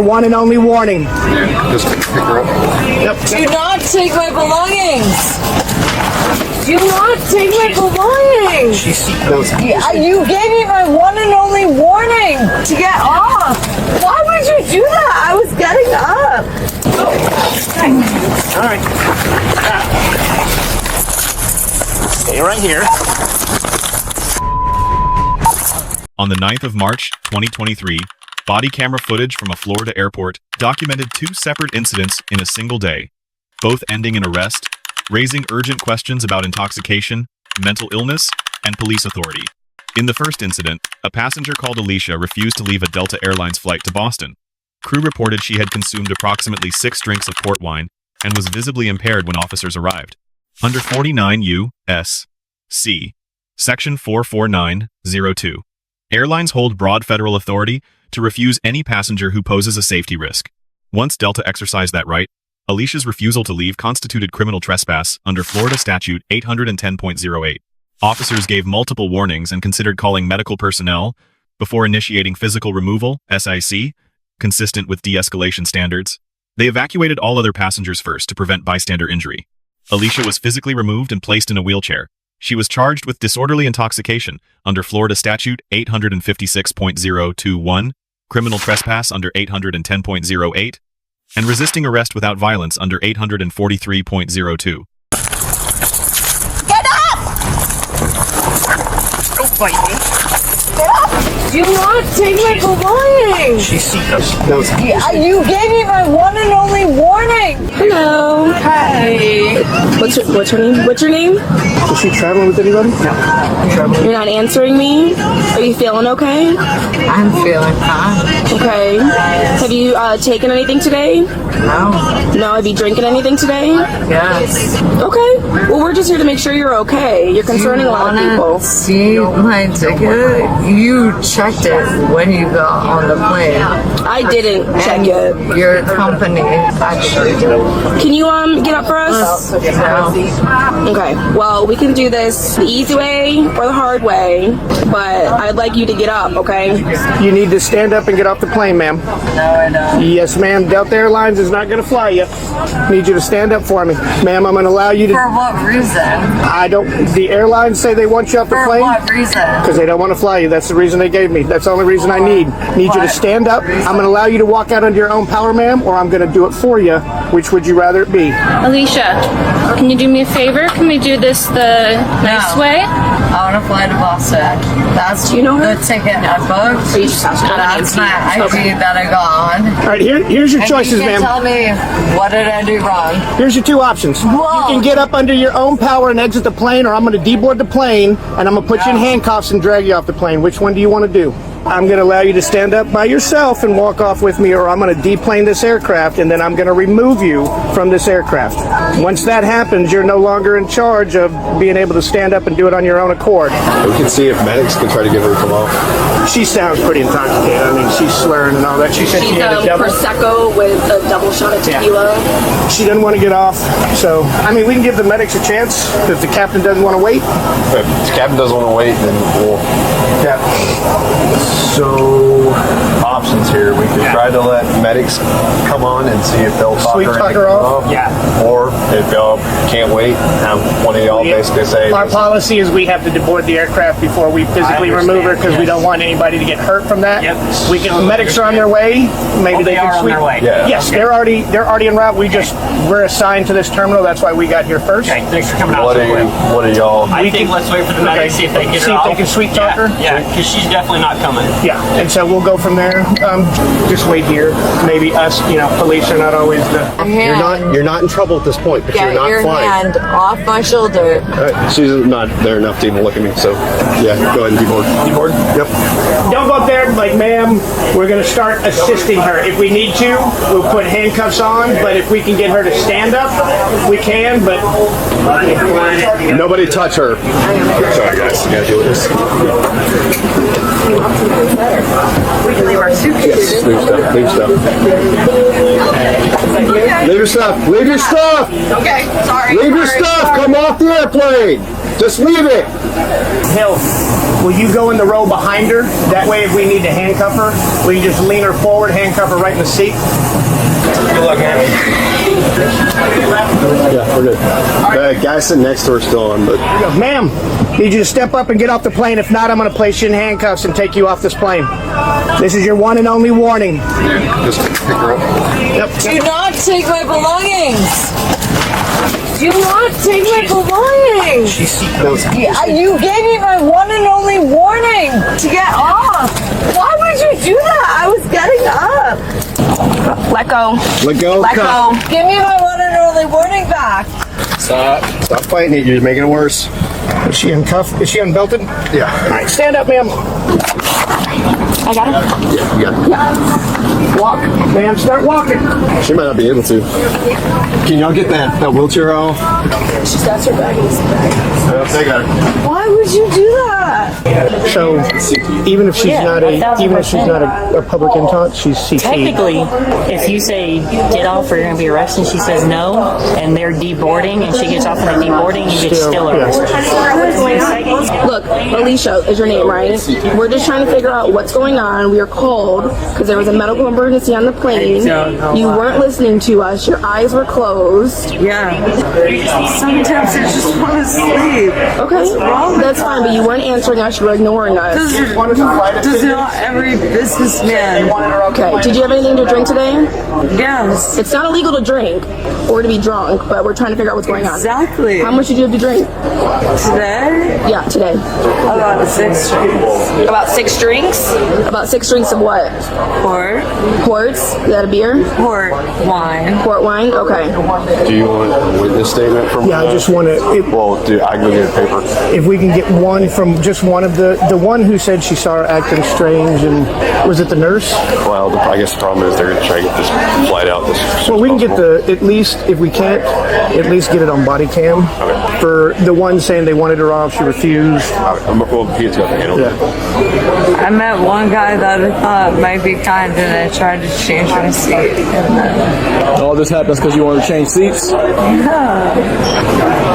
One and only warning. Just pick her up. Yep. Do not take my belongings. Do not take my belongings. You gave me my one and only warning to get off. Why would you do that? I was getting up. All right. Stay right here. On the 9th of March, 2023, body camera footage from a Florida airport documented 2 separate incidents in a single day, both ending in arrest, raising urgent questions about intoxication, mental illness, and police authority. In the first incident, a passenger called Alicia refused to leave a Delta Airlines flight to Boston. Crew reported she had consumed approximately 6 drinks of port wine and was visibly impaired when officers arrived. Under 49 U.S.C. Section 44902, airlines hold broad federal authority to refuse any passenger who poses a safety risk. Once Delta exercised that right, Alicia's refusal to leave constituted criminal trespass under Florida Statute 810.08. Officers gave multiple warnings and considered calling medical personnel before initiating physical removal, SIC, consistent with de-escalation standards. They evacuated all other passengers first to prevent bystander injury. Alicia was physically removed and placed in a wheelchair. She was charged with disorderly intoxication under Florida Statute 856.021, criminal trespass under 810.08, and resisting arrest without violence under 843.02. Get up! Don't bite me. Get up! Do not take my belongings. You gave me my one and only warning. Hello. Hey. What's your name? What's your name? Is she traveling with anybody? No. You're not answering me? Are you feeling okay? I'm feeling fine. Okay. Have you taken anything today? No. No, have you drinking anything today? Yes. Okay. Well, we're just here to make sure you're okay. You're concerning a lot of people. See my ticket? You checked it when you got on the plane. I didn't check it. Your company actually did. Can you get up for us? No. Okay. Well, we can do this the easy way or the hard way, but I'd like you to get up, okay? You need to stand up and get off the plane, ma'am. No, I don't. Yes, ma'am. Delta Airlines is not going to fly you. Need you to stand up for me. Ma'am, I'm going to allow you to... For what reason? I don't... The airlines say they want you off the For plane. what reason? Because they don't want to fly you. That's the reason they gave me. That's the only reason I need. Need you to stand up. I'm going to allow you to walk out under your own power, ma'am, or I'm going to do it for you. Which would you rather it be? Alicia, can you do me a favor? Can we do this the nice way? I want to fly to Boston. That's you know her? the ticket I booked. Or you just have to That's my ID that I got on. All right, here's your choices, you can ma'am. tell me what did I do wrong. Here's your 2 options. Whoa. You can get up under your own power and exit the plane, or I'm going to deboard the plane, and I'm going to put you in handcuffs and drag you off the plane. Which one do you want to do? I'm going to allow you to stand up by yourself and walk off with me, or I'm going to deplane this aircraft, and then I'm going to remove you from this aircraft. Once that happens, you're no longer in charge of being able to stand up and do it on your own accord. We can see if medics can try to get her to come off. She sounds pretty intoxicated. I mean, she's slurring and all that. She said she had a double. Prosecco with a double shot of tequila. She doesn't want to get off, so I mean, we can give the medics a chance if the captain doesn't want to wait. If the captain doesn't want to wait, then we'll... Yeah. So, options here. We can try to let medics come on and see if they'll talk Sweet her talk into her coming off? off. Yeah. Or if y'all can't wait, have one of y'all basically say... Our policy is we have to deboard the aircraft before we physically remove her because we don't want anybody to get hurt from that. Yep. We can. Medics are on their way. Maybe they are can on their way. Yeah. Yes, they're already en route. We're assigned to this terminal. That's why we got here first. Okay, thanks for coming out. What are y'all... I think let's wait for the medics, see if they get her See if off. they can sweet talk her? Yeah, because she's definitely not coming. Yeah, and so we'll go from there. Just wait here. Maybe us, police are not always the... You're not in trouble at this point, but you're Get not your flying. hand off my shoulder. She's not there enough to even look at me, so yeah, go ahead and deboard. Deboard? Yep. Don't go up there like, ma'am, we're going to start assisting her. If we need to, we'll put handcuffs on, but if we can get her to stand up, we can, but... Nobody touch her. Sorry, guys. You gotta deal with this. We can leave our suitcases. Yes, leave stuff. Leave your stuff. Leave your stuff. Okay, sorry. Leave your stuff. Come off the airplane. Just leave it. Hill, will you go in the row behind her? That way, if we need to handcuff her, we can just lean her forward, handcuff her right in the seat. Good luck, man. Yeah, we're good. The guy sitting next to her still on, but... Ma'am, need you to step up and get off the plane. If not, I'm going to place you in handcuffs and take you off this plane. This is your one and only warning. Just pick her up. Yep. Do not take my belongings. Do not take my belongings. You gave me my one and only warning to get off. Why would you do that? I was getting up. Let go. Let go. Let go. Give me my one and only warning back. Stop fighting it. You're making it worse. Is she uncuffed? Is she unbelted? Yeah. All right, stand up, ma'am. I got it. Yeah, you got it. Walk. Ma'am, start walking. She might not be able to. Can y'all get that wheelchair off? She's got her bag. They got it. Why would you do that? So, even if she's not a public intox, she's CT. Technically, if you say get off or you're going to be arrested, and she says no, and they're deboarding, and she gets off on the deboarding, you get still arrested. Look, Alicia is your name, right? We're just trying to figure out what's going on. We are called because there was a medical emergency on the plane. You weren't listening to us. Your eyes were closed. Yeah. Sometimes I just want to sleep. Okay, that's fine, but you weren't answering us. You were ignoring us. Does not every businessman. Okay, did you have anything to drink today? Yes. It's not illegal to drink or to be drunk, but we're trying to figure out what's going on. Exactly. How much did you have to drink? Today? Yeah, today. About 6 drinks. About 6 drinks? About 6 drinks of what? Port. Ports? Is that a beer? Port wine. Port wine? Okay. Do you want a witness statement from Yeah, I just want to. Well, dude, I can go get a paper. If we can get one from just one of the one who said she saw her acting strange, and was it the nurse? Well, I guess the problem is they're going to try to get this flight out this soon Well, we can as get possible. at least, if we can't, at least get it on body cam. For the one saying they wanted her off, she refused. Well, he's got to handle it. I met one guy that I thought might be kind, and I tried to change my seat. And then, All this happens because you want to change seats?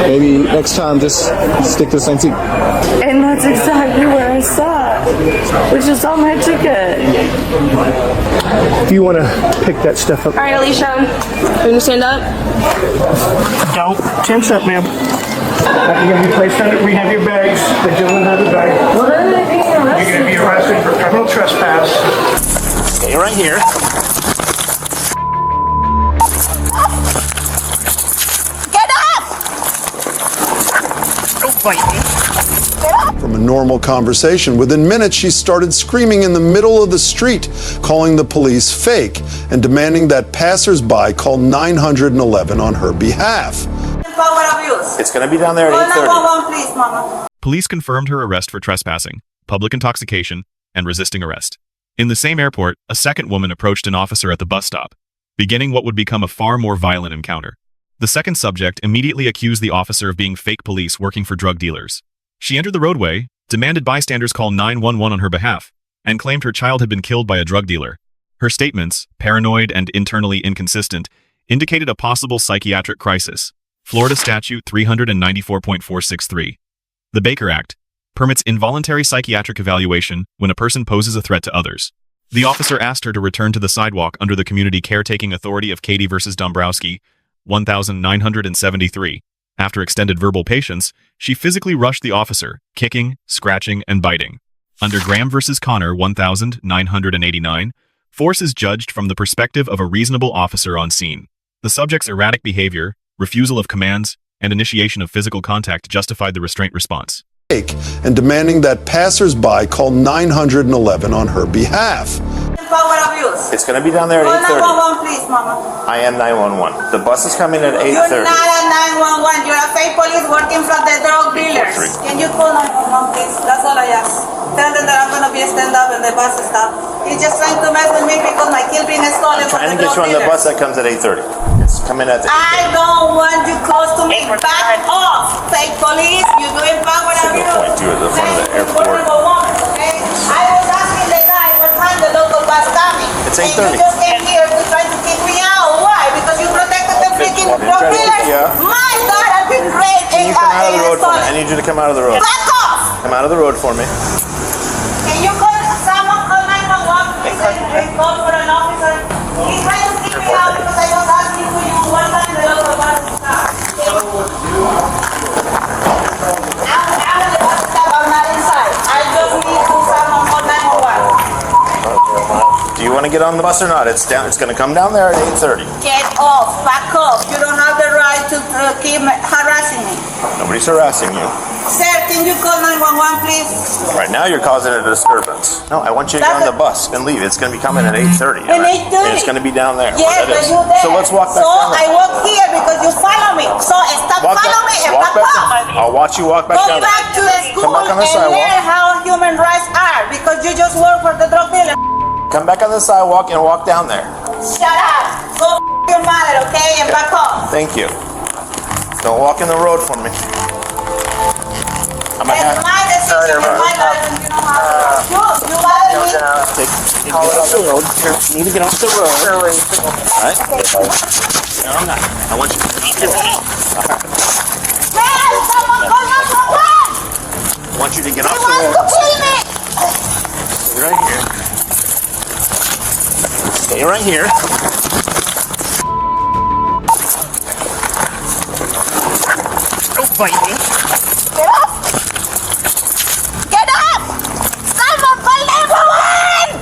Maybe next time just stick to the same seat. and that's exactly where I sat, which is on my ticket. If you want to pick that stuff up. All right, Alicia. Can you stand up? Don't tense up, ma'am. You're going to be placed under. We have your bags. The gentleman has a bag. What are they being You're arrested? going to be arrested for criminal trespass. Stay right here. Get up! Don't bite me. From a normal conversation, within minutes she started screaming in the middle of the street, calling the police fake and demanding that passers-by call 911 on her behalf. It's going to be down there at 8:30. Police confirmed her arrest for trespassing, public intoxication, and resisting arrest. In the same airport, a second woman approached an officer at the bus stop, beginning what would become a far more violent encounter. The second subject immediately accused the officer of being fake police working for drug dealers. She entered the roadway, demanded bystanders call 911 on her behalf, and claimed her child had been killed by a drug dealer. Her statements, paranoid and internally inconsistent, indicated a possible psychiatric crisis. Florida Statute 394.463. The Baker Act permits involuntary psychiatric evaluation when a person poses a threat to others. The officer asked her to return to the sidewalk under the community caretaking authority of Katie versus Dombrowski, 1973. After extended verbal patience, she physically rushed the officer, kicking, scratching, and biting. Under Graham versus Connor, 1989, force is judged from the perspective of a reasonable officer on scene. The subject's erratic behavior, refusal of commands, and initiation of physical contact justified the restraint response. And demanding that passers-by call 911 on her behalf. It's going to be down there at 8:30. 911, please, mama. I am 911. The bus is coming at 8:30. You're not at 911. You're a fake police working for the drug dealers. Can you call 911, please? That's all I ask. Tell them that I'm going to be stand up and the bus stop. He's just trying to mess with me because my kid being stolen from Trying the to get drug you on the dealers. bus that comes at 8:30. It's coming at 8:30. I don't want you close to me. Back off. Fake police. You're doing power Signal point 2 at the front of the airport. Okay? I was asking the guy what time the local bus coming. It's And 8:30. you just came here to try to kick me out. Why? Because you protected the freaking drug dealers? Yeah. My God, I've been raped. Can you come out of the road for me? I need you to come out of the road. Back off! Come out of the road for me. Can you call someone, call 911, please, and call for an officer? He's trying to kick me out because I was asking for you one time the other bus stop. I'm at the bus stop, I'm not inside. I just need to someone call 911. Do you want to get on the bus or not? It's down. It's going to come down there at 8:30. Get off, back off. You don't have the right to keep harassing me. Nobody's harassing you. Sir, can you call 911, please? Right now, you're causing a disturbance. No, I want you to get on the bus and leave. It's going to be coming at 8:30. At 8:30? And it's going to be down there. Yes, but you there. So let's walk back So down there. I walk here because you follow me. So stop following me and back off. I'll watch you walk back Go down back to the school back on the and sidewalk. learn how human rights are because you just work for the drug dealer. Come back on the sidewalk and walk down there. Shut up. Go your mother, okay? And back off. Thank you. Don't walk in the road for me. I'm It's my decision, it's my life, and you know how to do. You bother me. Get off the road. You need to get off the road. Alright? No, I'm not. I want you to get off the road. Man, someone call 911. I want you to get He off the wants road. to kill me. Stay right here. Stay right here. Don't fight me. Get up. Get up. Someone call 911.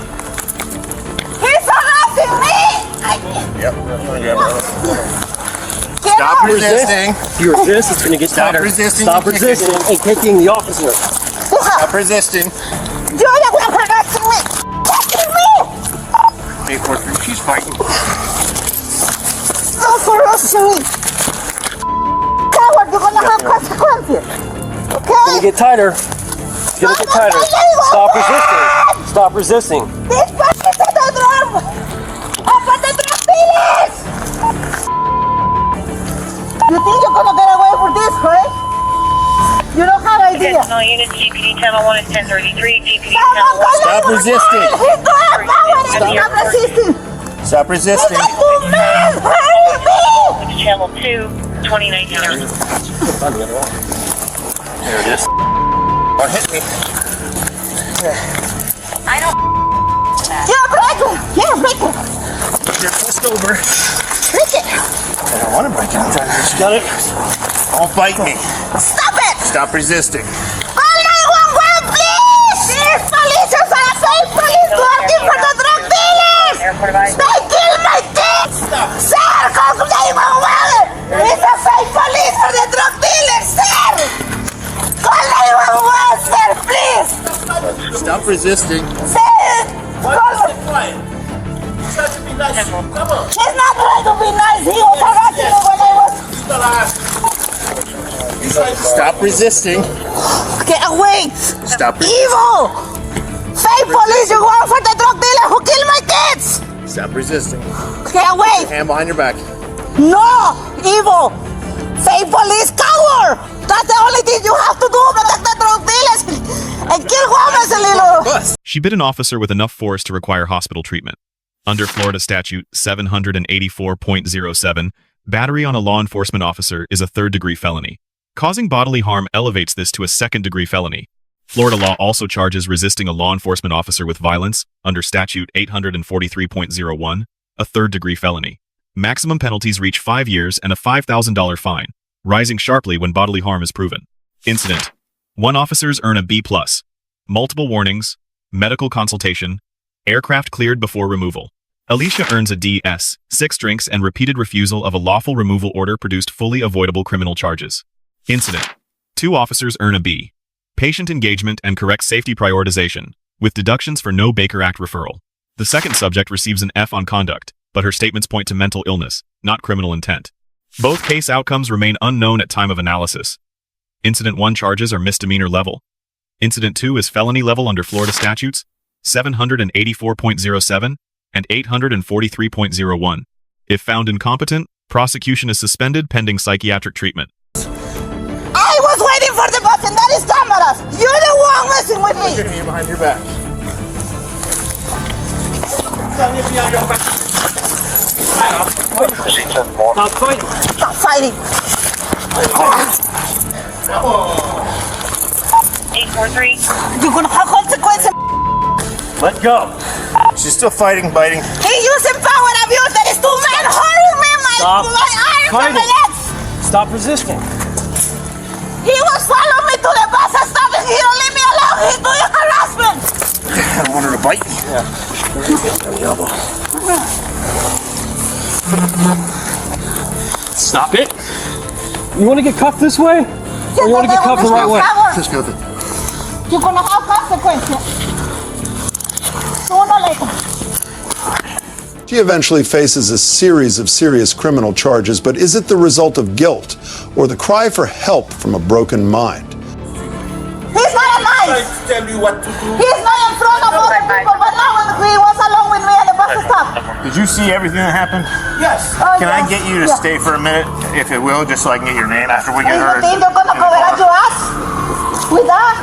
He's harassing me. Yep. Get Stop up. resisting. If you resist, it's going to get Stop tighter. resisting. Stop resisting and kicking the officer. Stop resisting. You're the one harassing me. Kicking me. 843. She's fighting. Stop harassing me. Coward, you're gonna have consequences. It's Okay? going to get tighter. It's going to get tighter. Stop resisting. Stop resisting. This person is the drug. Open the drug dealers. You think you're gonna get away with this, right? You don't have idea. Additional units, GPD Channel 1 is 1033, GPD Someone Channel call 1. Stop resisting. He's going forward and he's not resisting. Stop resisting. He's a good man. Hurry me. Channel 2, 2019. There it is. Don't hit me. I don't. Yeah, break it. Yeah, break it. You're pushed over. Break it. I don't want to break it. I'm trying to just got it. Don't fight me. Stop it. Stop resisting. Call 911, please. These police are fake police working for the drug dealers. Airport advice. They kill my kids. Sir, call 911. It's a fake police for the drug dealers, sir. Call 911, sir, please. Stop resisting. Sir, call. He's not trying to be nice. He was harassing me when I was. Stop resisting. Get away. Stop resisting. Evil. Fake police, you work for the drug dealer who killed my kids. Stop resisting. Get away. Hand behind your back. No, evil. Fake police, coward. That's the only thing you have to do, protect the drug dealers and kill women a little. She bit an officer with enough force to require hospital treatment. Under Florida Statute 784.07, battery on a law enforcement officer is a third-degree felony. Causing bodily harm elevates this to a second-degree felony. Florida law also charges resisting a law enforcement officer with violence, under Statute 843.01, a third-degree felony. Maximum penalties reach 5 years and a $5,000 fine, rising sharply when bodily harm is proven. Incident: 1 officers earn a B+, multiple warnings, medical consultation, aircraft cleared before removal. Alicia earns a DS, 6 drinks and repeated refusal of a lawful removal order produced fully avoidable criminal charges. Incident: 2 officers earn a B, patient engagement and correct safety prioritization, with deductions for no Baker Act referral. The second subject receives an F on conduct, but her statements point to mental illness, not criminal intent. Both case outcomes remain unknown at time of analysis. Incident 1 charges are misdemeanor level. Incident 2 is felony level under Florida statutes 784.07 and 843.01. If found incompetent, prosecution is suspended pending psychiatric treatment. I was waiting for the bus and that is cameras. You're the one messing with me. Your hand behind your back. Stop fighting. Stop fighting. 843. You're gonna have consequences. Let go. She's still fighting, biting. He using power abuse. There is two men holding me, Stop my arms and fighting. my legs. Stop resisting. He was following me to the bus stop and he don't leave me alone. He's doing harassment. I don't want her to bite me. Stop it. You want to get cuffed this way? Or you want to get cuffed the right way? Just go there. You're gonna have consequences. Sooner or later. She eventually faces a series of serious criminal charges, but is it the result of guilt or the cry for help from a broken mind? He's not nice. Tell you what to do. He's not in front of other people, but now he was alone with me at the bus stop. Did you see everything that happened? Yes. Can I get you to stay for a minute, if it will, just so I can get your name after we get And her? you think they're gonna cover at your ass? With that?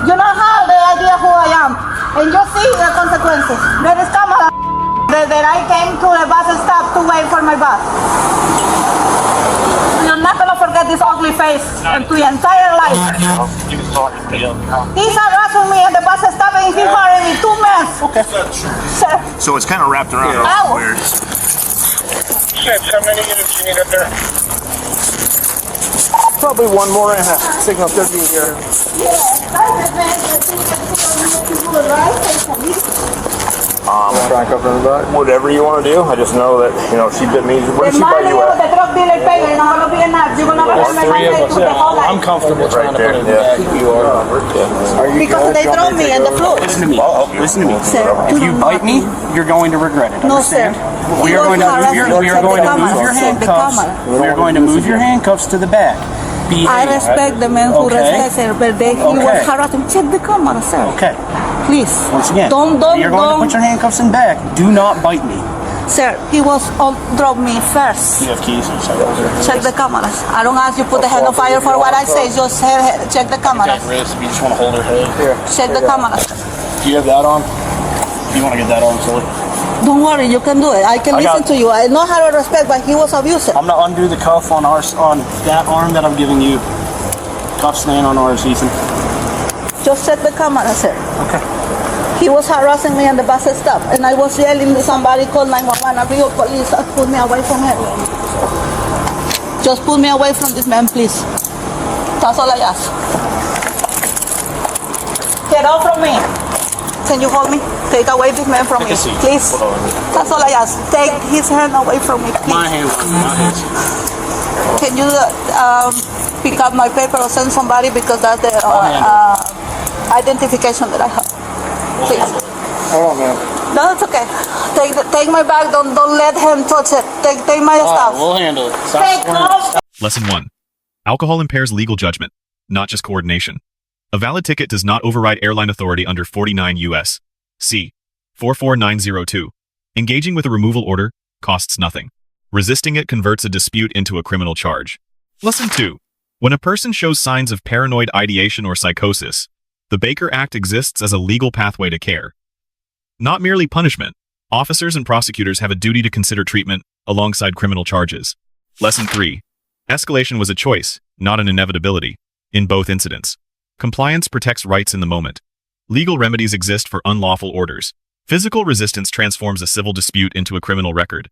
You don't have the idea who I am. And you see the consequences. There is camera that I came to the bus stop to wait for my bus. You're not gonna forget this ugly face into your entire life. He's harassing me at the bus stop and he's hiring me 2 men. Okay. Sir. So it's kind of wrapped around. Ow. Weird. How many units you need up there? Probably one more and a signal 30 here. Whatever you want to do. I just know that, you know, she bit me. Where did she bite you at? The drug dealer paid and I'm gonna be enough. You're gonna remember my name to the whole life. I'm comfortable trying to put it back. You are. Because they throw me in the floor. Listen to me. Listen to me. Sir, If you bite me, you're going to regret it. No, sir. Understand? We are going to move your handcuffs. We are going to move your handcuffs to the back. I respect the men who respect her, but he was harassing. Check the camera, sir. Okay. Please. Once again, you're going to put your handcuffs in back. Do not bite me. Sir, he was on drop me first. You have keys inside. Check the cameras. I don't ask you put the hand on fire for what I say. Just check the cameras. Wrist, if you just want to hold her head. Here. Check the cameras. Do you have that on? Do you want to get that on, silly? Don't worry, you can do it. I can listen to you. I know how to respect, but he was abusive. I'm gonna undo the cuff on that arm that I'm giving you. Cuff stand on ours, Ethan. Just check the camera, sir. Okay. He was harassing me on the bus stop, and I was yelling to somebody, call 911, a real police, put me away from him. Just pull me away from this man, please. That's all I ask. Get off from me. Can you hold me? Take away this man from me, please. That's all I ask. Take his hand away from me, please. My hands. Can you pick up my paper or send somebody, because that's the identification that I have. Please. Hold on, man. No, it's okay. Take my bag. Don't let him touch it. Take my stuff. We'll handle it. Take off. Lesson 1. Alcohol impairs legal judgment, not just coordination. A valid ticket does not override airline authority under 49 U.S. C. 44902. Engaging with a removal order costs nothing. Resisting it converts a dispute into a criminal charge. Lesson 2. When a person shows signs of paranoid ideation or psychosis, the Baker Act exists as a legal pathway to care. Not merely punishment, officers and prosecutors have a duty to consider treatment alongside criminal charges. Lesson 3. Escalation was a choice, not an inevitability, in both incidents. Compliance protects rights in the moment. Legal remedies exist for unlawful orders. Physical resistance transforms a civil dispute into a criminal record.